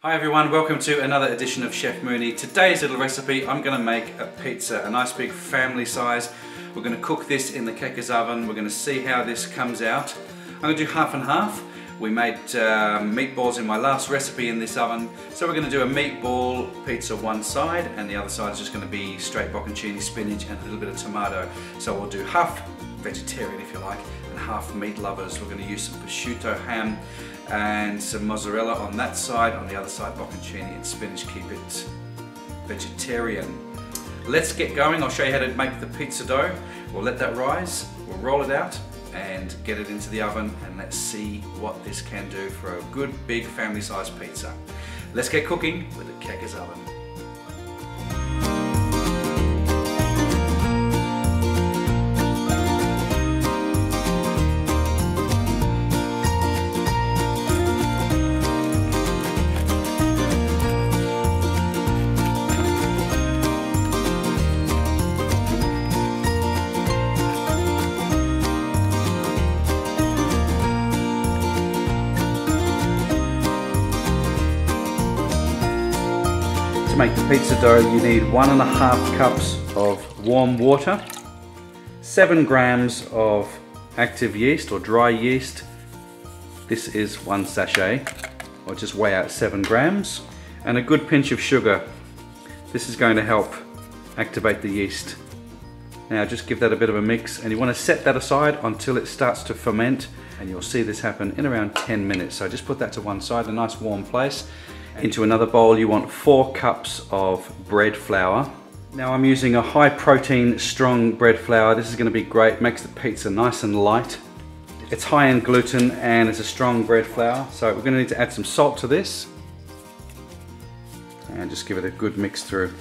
Hi everyone, welcome to another edition of Chef Mooney. Today's little recipe, I'm going to make a pizza, a nice big family size. We're going to cook this in the Keka's oven. We're going to see how this comes out. I'm going to do half and half. We made meatballs in my last recipe in this oven. So we're going to do a meatball pizza one side, and the other side is just going to be straight bocconcini, spinach and a little bit of tomato. So we'll do half vegetarian if you like, and half meat lovers. We're going to use some prosciutto ham and some mozzarella on that side. On the other side, bocconcini and spinach. Keep it vegetarian. Let's get going. I'll show you how to make the pizza dough. We'll let that rise, we'll roll it out and get it into the oven, and let's see what this can do for a good big family size pizza. Let's get cooking with the Keka's oven. To make the pizza dough, you need 1.5 cups of warm water, 7 grams of active yeast or dry yeast. This is 1 sachet, or just weigh out 7 grams, and a good pinch of sugar. This is going to help activate the yeast. Now just give that a bit of a mix, and you want to set that aside until it starts to ferment, and you'll see this happen in around 10 minutes. So just put that to one side, a nice warm place. Into another bowl you want 4 cups of bread flour. Now I'm using a high protein strong bread flour. This is going to be great, makes the pizza nice and light. It's high in gluten and it's a strong bread flour, so we're going to need to add some salt to this and just give it a good mix through.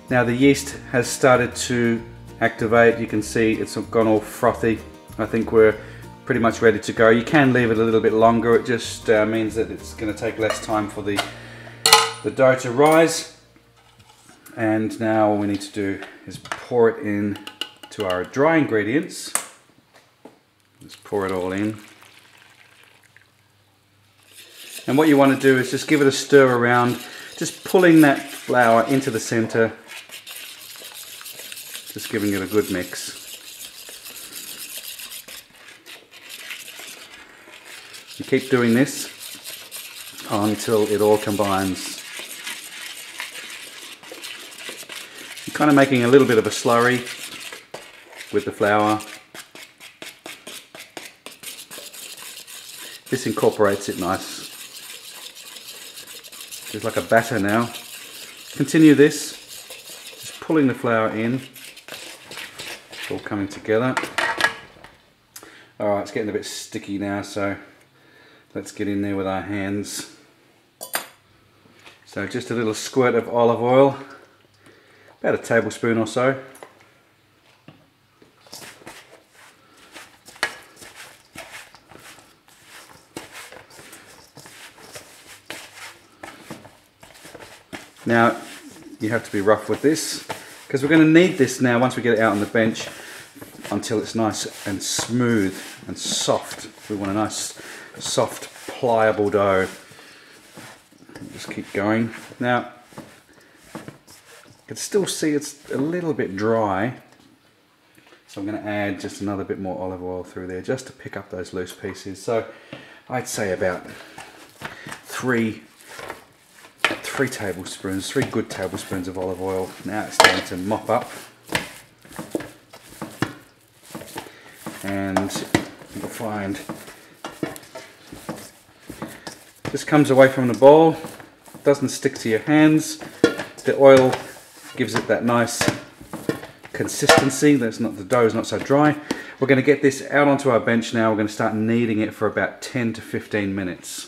Now the yeast has started to activate. You can see it's gone all frothy. I think we're pretty much ready to go. You can leave it a little bit longer. It just means that it's going to take less time for the dough to rise. And now all we need to do is pour it in to our dry ingredients. Just pour it all in. And what you want to do is just give it a stir around, just pulling that flour into the center, just giving it a good mix. You keep doing this until it all combines. You're kind of making a little bit of a slurry with the flour. This incorporates it nice. It's like a batter now. Continue this, just pulling the flour in. It's all coming together. Alright, it's getting a bit sticky now, so let's get in there with our hands. So just a little squirt of olive oil, about a tablespoon or so. Now you have to be rough with this, because we're going to need this now once we get it out on the bench until it's nice and smooth and soft. We want a nice soft pliable dough. Just keep going. Now you can still see it's a little bit dry, so I'm going to add just another bit more olive oil through there just to pick up those loose pieces. So I'd say about three tablespoons, 3 good tablespoons of olive oil. Now it's starting to mop up, and you'll find this comes away from the bowl, doesn't stick to your hands. The oil gives it that nice consistency. The dough is not so dry. We're going to get this out onto our bench now. We're going to start kneading it for about 10 to 15 minutes.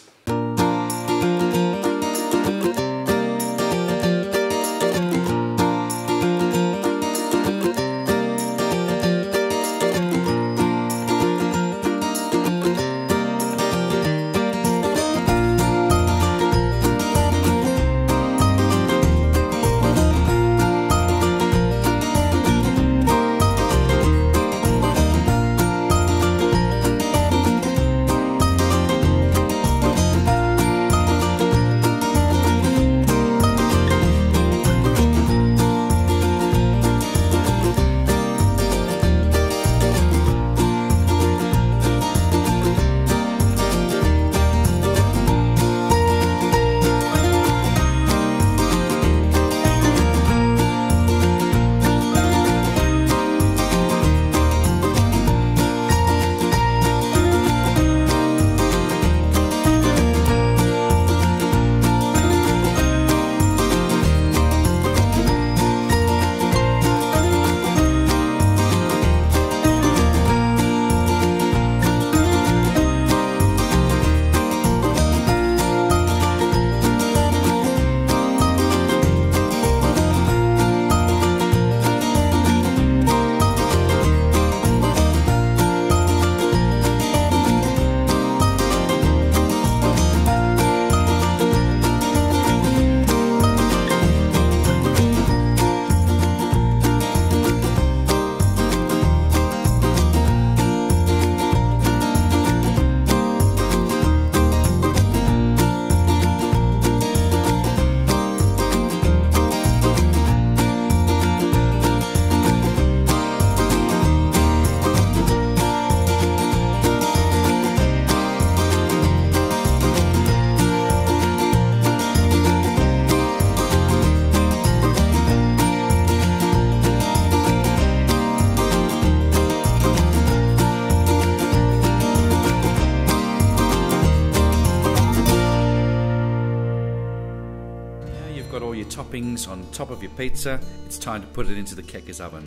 you've got all your toppings on top of your pizza, it's time to put it into the Keka's oven.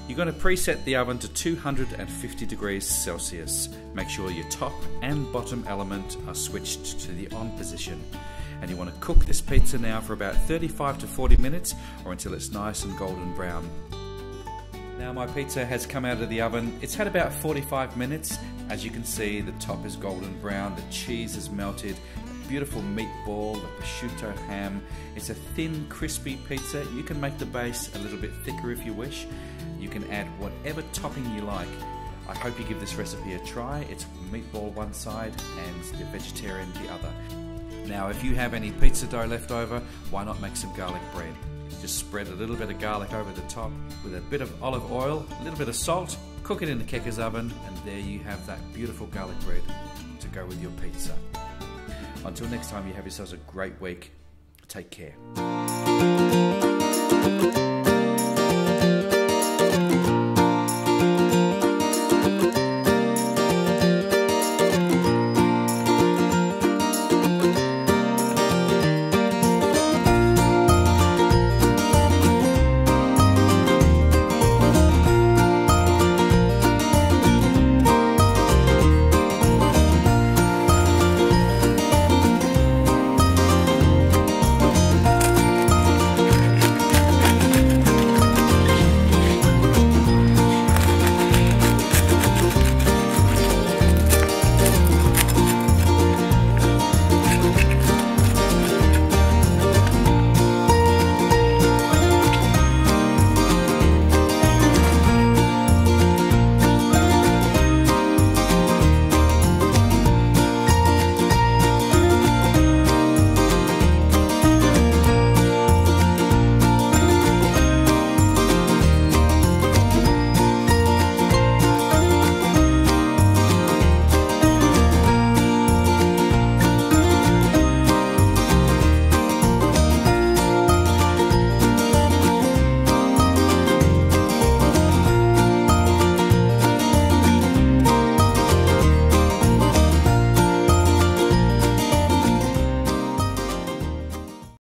You're going to preset the oven to 250 degrees Celsius. Make sure your top and bottom element are switched to the on position. And you want to cook this pizza now for about 35 to 40 minutes or until it's nice and golden brown. Now my pizza has come out of the oven. It's had about 45 minutes. As you can see, the top is golden brown, the cheese is melted, a beautiful meatball, the prosciutto ham. It's a thin, crispy pizza. You can make the base a little bit thicker if you wish. You can add whatever topping you like. I hope you give this recipe a try. It's meatball one side and the vegetarian the other. Now if you have any pizza dough left over, why not make some garlic bread? Just spread a little bit of garlic over the top with a bit of olive oil, a little bit of salt, cook it in the Keka's oven, and there you have that beautiful garlic bread to go with your pizza. Until next time, you have yourselves a great week. Take care.